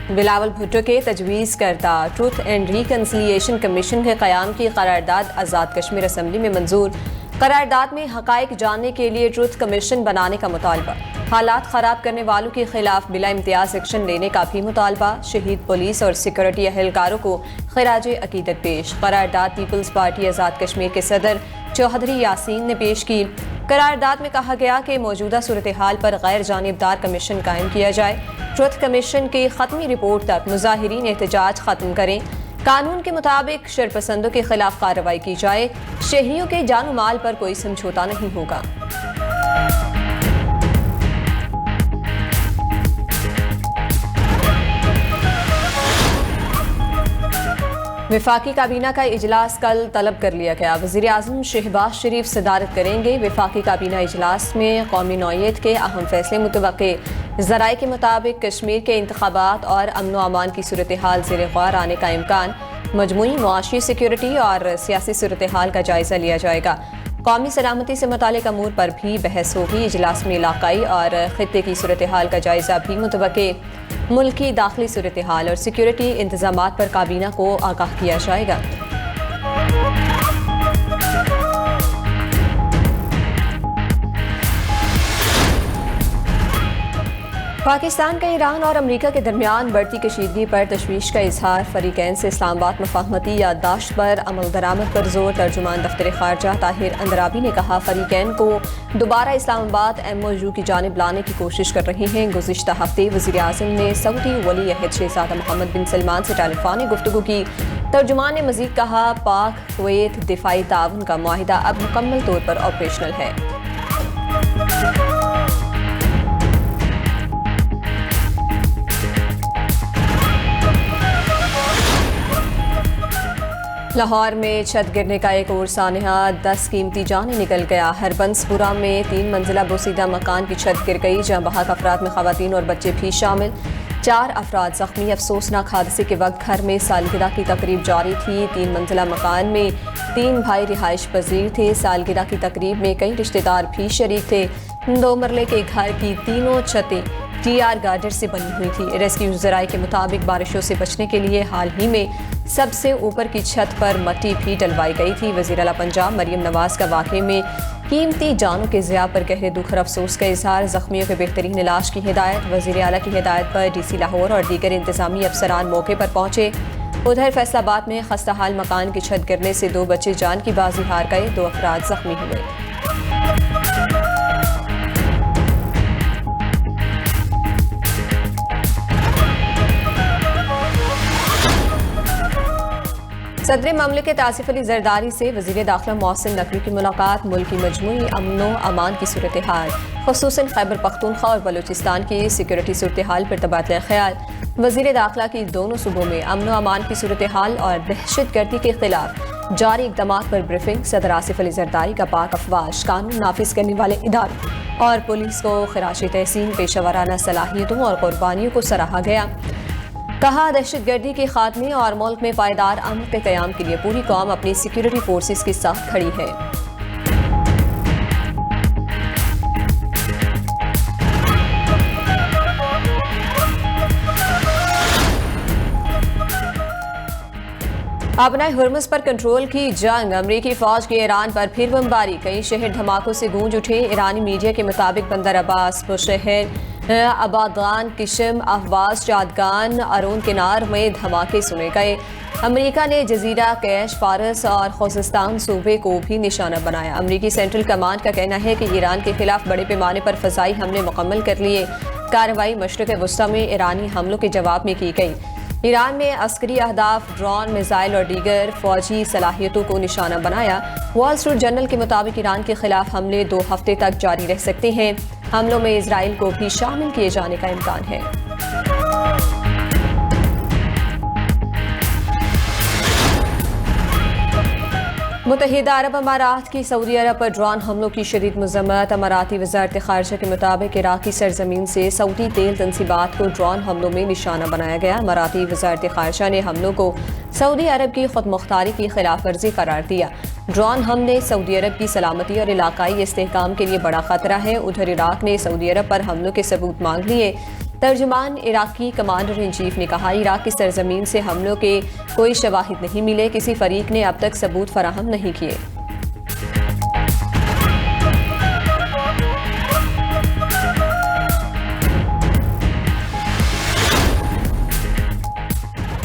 بلاول بھٹو کے تجویز کردہ ٹروتھ اینڈ ریکنسیلیشن کمیشن کے قیام کی قرارداد آزاد کشمیر اسمبلی میں منظور۔ قرارداد میں حقائق جاننے کے لیے ٹروتھ کمیشن بنانے کا مطالبہ، حالات خراب کرنے والوں کے خلاف بلا امتیاز ایکشن لینے کا بھی مطالبہ، شہید پولیس اور سیکورٹی اہلکاروں کو خراج عقیدت پیش۔ قرارداد پیپلز پارٹی آزاد کشمیر کے صدر چوہدری یاسین نے پیش کی۔ قرارداد میں کہا گیا کہ موجودہ صورتحال پر غیر جانبدار کمیشن قائم کیا جائے، ٹروتھ کمیشن کی ختمی رپورٹ تک مظاہرین احتجاج ختم کریں، قانون کے مطابق شرپسندوں کے خلاف کارروائی کی جائے، شہریوں کے جان و مال پر کوئی سمجھوتا نہیں ہوگا۔ وفاقی کابینہ کا اجلاس کل طلب کر لیا گیا۔ وزیر اعظم شہباز شریف صدارت کریں گے۔ وفاقی کابینہ اجلاس میں قومی نوعیت کے اہم فیصلے متوقع۔ ذرائع کے مطابق کشمیر کے انتخابات اور امن و امان کی صورتحال زیر غور آنے کا امکان، مجموعی معاشی سیکورٹی اور سیاسی صورتحال کا جائزہ لیا جائے گا۔ قومی سلامتی سے متعلق امور پر بھی بحث ہوگی۔ اجلاس میں علاقائی اور خطے کی صورتحال کا جائزہ بھی متوقع۔ ملکی داخلی صورتحال اور سیکورٹی انتظامات پر کابینہ کو آگاہ کیا جائے گا۔ پاکستان کا ایران اور امریکہ کے درمیان بڑھتی کشیدگی پر تشویش کا اظہار، فریقین سے اسلام آباد مفاہمتی یادداشت پر عمل درآمد پر زور۔ ترجمان دفتر خارجہ طاہر اندرابی نے کہا فریقین کو دوبارہ اسلام آباد MOU کی جانب لانے کی کوشش کر رہے ہیں۔ گزشتہ ہفتے وزیر اعظم نے سعودی ولی عہد شہزادہ محمد بن سلمان سے ٹیلی فونی گفتگو کی۔ ترجمان نے مزید کہا پاک کویت دفاعی تعاون کا معاہدہ اب مکمل طور پر آپریشنل ہے۔ لاہور میں چھت گرنے کا ایک اور سانحہ، 10 قیمتی جانیں نکل گیا۔ ہربنس پورہ میں 3 منزلہ بوسیدہ مکان کی چھت گر گئی، جہاں بحق افراد میں خواتین اور بچے بھی شامل، 4 افراد زخمی۔ افسوسناک حادثے کے وقت گھر میں سالگرہ کی تقریب جاری تھی۔ 3 منزلہ مکان میں 3 بھائی رہائش پذیر تھے۔ سالگرہ کی تقریب میں کئی رشتہ دار بھی شریک تھے۔ 2 مرلے کے گھر کی تینوں چھتیں TR گارڈر سے بنی ہوئی تھی۔ ریسکیو ذرائع کے مطابق بارشوں سے بچنے کے لیے حال ہی میں سب سے اوپر کی چھت پر مٹی بھی ڈلوائی گئی تھی۔ وزیر اعلیٰ پنجاب مریم نواز کا واقعے میں قیمتی جانوں کے ضیاع پر گہرے دکھ اور افسوس کا اظہار، زخمیوں کے بہترین علاج کی ہدایت۔ وزیر اعلیٰ کی ہدایت پر DC لاہور اور دیگر انتظامی افسران موقع پر پہنچے۔ ادھر فیصل آباد میں خستہ حال مکان کی چھت گرنے سے 2 بچے جان کی بازی ہار گئے، 2 افراد زخمی ہوئے۔ صدر مملکت آصف علی زرداری سے وزیر داخلہ محسن نقوی کی ملاقات، ملک کی مجموعی امن و امان کی صورتحال، خصوصاً خیبر پختونخوا اور بلوچستان کی سیکورٹی صورتحال پر تبادلہ خیال۔ وزیر داخلہ کی دونوں صوبوں میں امن و امان کی صورتحال اور دہشت گردی کے خلاف جاری اقدامات پر بریفنگ۔ صدر آصف علی زرداری کا پاک افواج، قانون نافذ کرنے والے اداروں اور پولیس کو خراج تحسین، پیشہ ورانہ صلاحیتوں اور قربانیوں کو سراہا گیا۔ کہا دہشت گردی کے خاتمے اور ملک میں پائیدار امن کے قیام کے لیے پوری قوم اپنی سیکورٹی فورسز کے ساتھ کھڑی ہے۔ آبنائے ہرمز پر کنٹرول کی جنگ، امریکی فوج کی ایران پر پھر بمباری، کئی شہر دھماکوں سے گونج اٹھے۔ ایرانی میڈیا کے مطابق بندر عباس، بشہر، آبادان، کشم، اہواز، چادگان، ارون کنار میں دھماکے سنے گئے۔ امریکہ نے جزیرہ کیش، فارس اور خوزستان صوبے کو بھی نشانہ بنایا۔ امریکی سینٹرل کمانڈ کا کہنا ہے کہ ایران کے خلاف بڑے پیمانے پر فضائی حملے مکمل کر لیے۔ کارروائی مشرق وسطی میں ایرانی حملوں کے جواب میں کی گئی۔ ایران میں عسکری اہداف، ڈرون، میزائل اور دیگر فوجی صلاحیتوں کو نشانہ بنایا۔ وال اسٹریٹ جرنل کے مطابق ایران کے خلاف حملے 2 ہفتے تک جاری رہ سکتے ہیں۔ حملوں میں اسرائیل کو بھی شامل کیے جانے کا امکان ہے۔ متحدہ عرب امارات کی سعودی عرب پر ڈرون حملوں کی شدید مذمت۔ اماراتی وزارت خارجہ کے مطابق عراقی سرزمین سے سعودی تیل تنصیبات کو ڈرون حملوں میں نشانہ بنایا گیا۔ اماراتی وزارت خارجہ نے حملوں کو سعودی عرب کی خود مختاری کی خلاف ورزی قرار دیا۔ ڈرون حملے سعودی عرب کی سلامتی اور علاقائی استحکام کے لیے بڑا خطرہ ہے۔ ادھر عراق نے سعودی عرب پر حملوں کے ثبوت مانگ لیے۔ ترجمان عراقی کمانڈر ان چیف نے کہا عراق کی سرزمین سے حملوں کے کوئی شواہد نہیں ملے، کسی فریق نے اب تک ثبوت فراہم نہیں کیے۔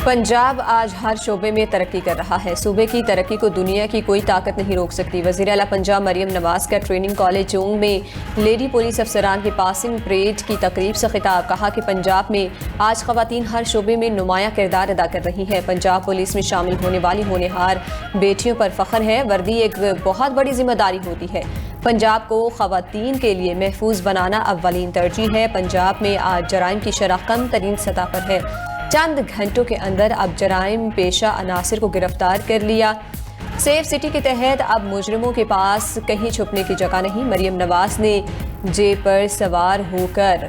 پنجاب آج ہر شعبے میں ترقی کر رہا ہے، صوبے کی ترقی کو دنیا کی کوئی طاقت نہیں روک سکتی۔ وزیر اعلیٰ پنجاب مریم نواز کا ٹریننگ کالج چونگ میں لیڈی پولیس افسران کی پاسنگ پریڈ کی تقریب سے خطاب، کہا کہ پنجاب میں آج خواتین ہر شعبے میں نمایاں کردار ادا کر رہی ہیں۔ پنجاب پولیس میں شامل ہونے والی ہونہار بیٹیوں پر فخر ہے، وردی ایک بہت بڑی ذمہ داری ہوتی ہے۔ پنجاب کو خواتین کے لیے محفوظ بنانا اولین ترجیح ہے۔ پنجاب میں آج جرائم کی شرح کم ترین سطح پر ہے، چند گھنٹوں کے اندر اب جرائم پیشہ عناصر کو گرفتار کر لیا۔ سیف سٹی کے تحت اب مجرموں کے پاس کہیں چھپنے کی جگہ نہیں۔ مریم نواز نے جیپ پر سوار ہو کر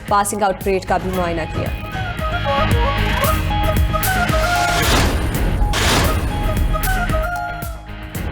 پاسنگ آؤٹ پریڈ کا بھی معائنہ کیا۔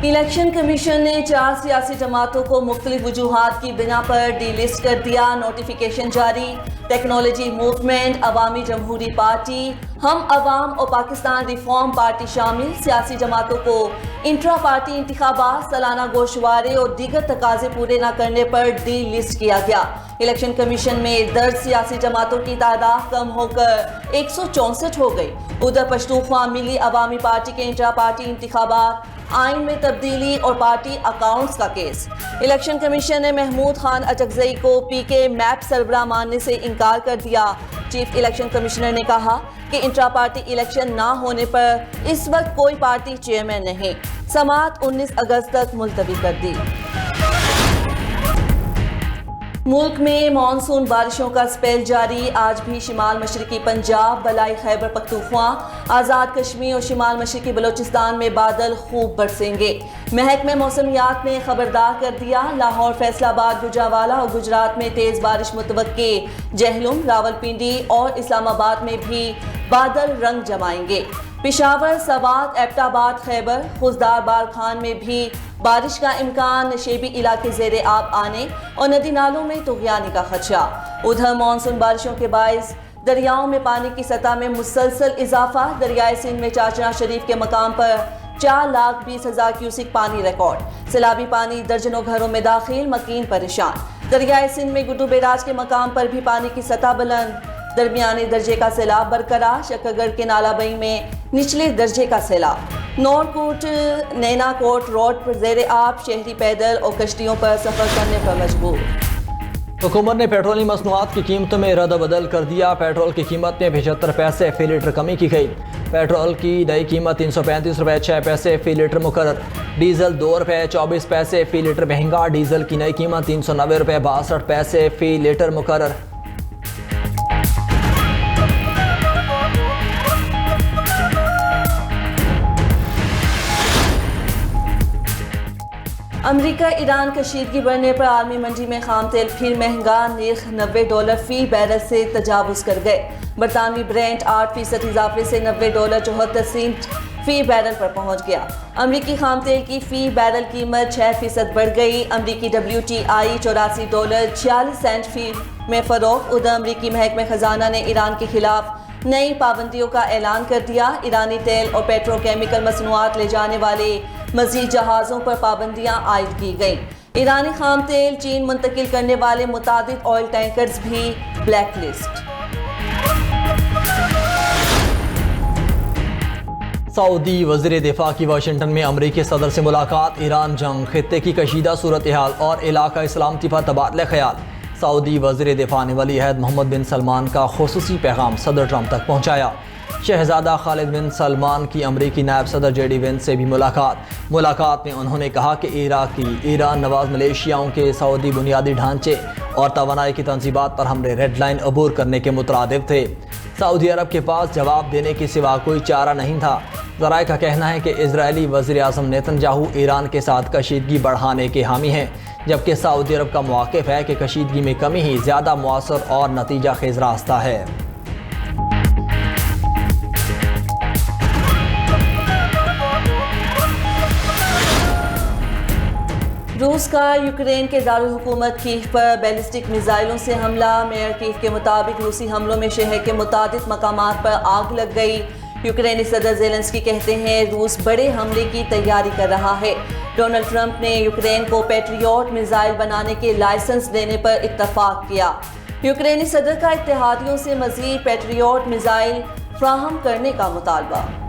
الیکشن کمیشن نے 4 سیاسی جماعتوں کو مختلف وجوہات کی بنا پر ڈی لسٹ کر دیا، نوٹیفیکیشن جاری۔ ٹیکنالوجی موومنٹ، عوامی جمہوری پارٹی، ہم عوام اور پاکستان ریفارم پارٹی شامل سیاسی جماعتوں کو انٹرا پارٹی انتخابات، سالانہ گوشوارے اور دیگر تقاضے پورے نہ کرنے پر ڈی لسٹ کیا گیا۔ الیکشن کمیشن میں درج سیاسی جماعتوں کی تعداد کم ہو کر 164 ہو گئی۔ ادھر پشتونخوا ملی عوامی پارٹی کے انٹرا پارٹی انتخابات، آئین میں تبدیلی اور پارٹی اکاؤنٹس کا کیس۔ الیکشن کمیشن نے محمود خان اچکزئی کو پی کے میپ سربراہ ماننے سے انکار کر دیا۔ چیف الیکشن کمشنر نے کہا کہ انٹرا پارٹی الیکشن نہ ہونے پر اس وقت کوئی پارٹی چیئرمین نہیں۔ سماعت 19 اگست تک ملتوی کر دی۔ ملک میں مانسون بارشوں کا سپیل جاری، آج بھی شمال مشرقی پنجاب، بلائی خیبر پختونخوا، آزاد کشمیر اور شمال مشرقی بلوچستان میں بادل خوب برسیں گے۔ محکمہ موسمیات نے خبردار کر دیا، لاہور، فیصل آباد، گوجرانوالہ اور گجرات میں تیز بارش متوقع۔ جہلم، راولپنڈی اور اسلام آباد میں بھی بادل رنگ جمائیں گے۔ پشاور، سوات، ایبٹ آباد، خیبر، خضدار بالخان میں بھی بارش کا امکان، نشیبی علاقے زیر آب آنے اور ندی نالوں میں طغیانی کا خدشہ۔ ادھر مانسون بارشوں کے باعث دریاؤں میں پانی کی سطح میں مسلسل اضافہ، دریائے سندھ میں چاچڑا شریف کے مقام پر 4,20,000 کیوسک پانی ریکارڈ۔ سیلابی پانی درجنوں گھروں میں داخل، مکین پریشان۔ دریائے سندھ میں گڈو بیراج کے مقام پر بھی پانی کی سطح بلند، درمیانے درجے کا سیلاب برقرار۔ شکرگڑھ کے نالہ بئی میں نچلے درجے کا سیلاب۔ نور کوٹ نینا کوٹ روڈ پر زیر آب، شہری پیدل اور کشتیوں پر سفر کرنے پر مجبور۔ حکومت نے پیٹرولیم مصنوعات کی قیمتوں میں رد و بدل کر دیا، پیٹرول کی قیمت میں 75 پیسے فی لیٹر کمی کی گئی۔ پیٹرول کی نئی قیمت 335 روپے 6 پیسے فی لیٹر مقرر، ڈیزل 2 روپے 24 پیسے فی لیٹر مہنگا، ڈیزل کی نئی قیمت 390 روپے 62 پیسے فی لیٹر مقرر۔ امریکہ ایران کشیدگی بڑھنے پر عالمی منڈی میں خام تیل پھر مہنگا، نرخ $90 فی بیرل سے تجاوز کر گئے۔ برطانوی برینٹ 8% اضافے سے $90.74 فی بیرل پر پہنچ گیا۔ امریکی خام تیل کی فی بیرل قیمت 6% بڑھ گئی۔ امریکی WTI $84.46 فی میں فروخت۔ ادھر امریکی محکمہ خزانہ نے ایران کے خلاف نئی پابندیوں کا اعلان کر دیا۔ ایرانی تیل اور پیٹرو کیمیکل مصنوعات لے جانے والے مزید جہازوں پر پابندیاں عائد کی گئیں۔ ایرانی خام تیل چین منتقل کرنے والے متعدد آئل ٹینکرز بھی بلیک لسٹ۔ سعودی وزیر دفاع کی واشنگٹن میں امریکی صدر سے ملاقات، ایران جنگ، خطے کی کشیدہ صورتحال اور علاقہ سلامتی پر تبادلہ خیال۔ سعودی وزیر دفاع نے ولی عہد محمد بن سلمان کا خصوصی پیغام صدر ٹرمپ تک پہنچایا۔ شہزادہ خالد بن سلمان کی امریکی نائب صدر JD وینس سے بھی ملاقات میں انہوں نے کہا کہ ایران نواز ملیشیاؤں کے سعودی بنیادی ڈھانچے اور توانائی کی تنصیبات پر حملے ریڈ لائن عبور کرنے کے مترادف تھے۔ سعودی عرب کے پاس جواب دینے کے سوا کوئی چارہ نہیں تھا۔ ذرائع کا کہنا ہے کہ اسرائیلی وزیر اعظم نیتن ایران کے ساتھ کشیدگی بڑھانے کے حامی ہیں، جبکہ سعودی عرب کا موقف ہے کہ کشیدگی میں کمی ہی زیادہ مؤثر اور نتیجہ خیز راستہ ہے۔ روس کا یوکرین کے دارالحکومت کیف پر بیلسٹک میزائلوں سے حملہ۔ میئر کیف کے مطابق روسی حملوں میں شہر کے متعدد مقامات پر آگ لگ گئی۔ یوکرینی صدر زیلنسکی کہتے ہیں روس بڑے حملے کی تیاری کر رہا ہے۔ ڈونلڈ ٹرمپ نے یوکرین کو پیٹریوٹ میزائل بنانے کے لائسنس دینے پر اتفاق کیا۔ یوکرینی صدر کا اتحادیوں سے مزید پیٹریوٹ میزائل فراہم کرنے کا مطالبہ۔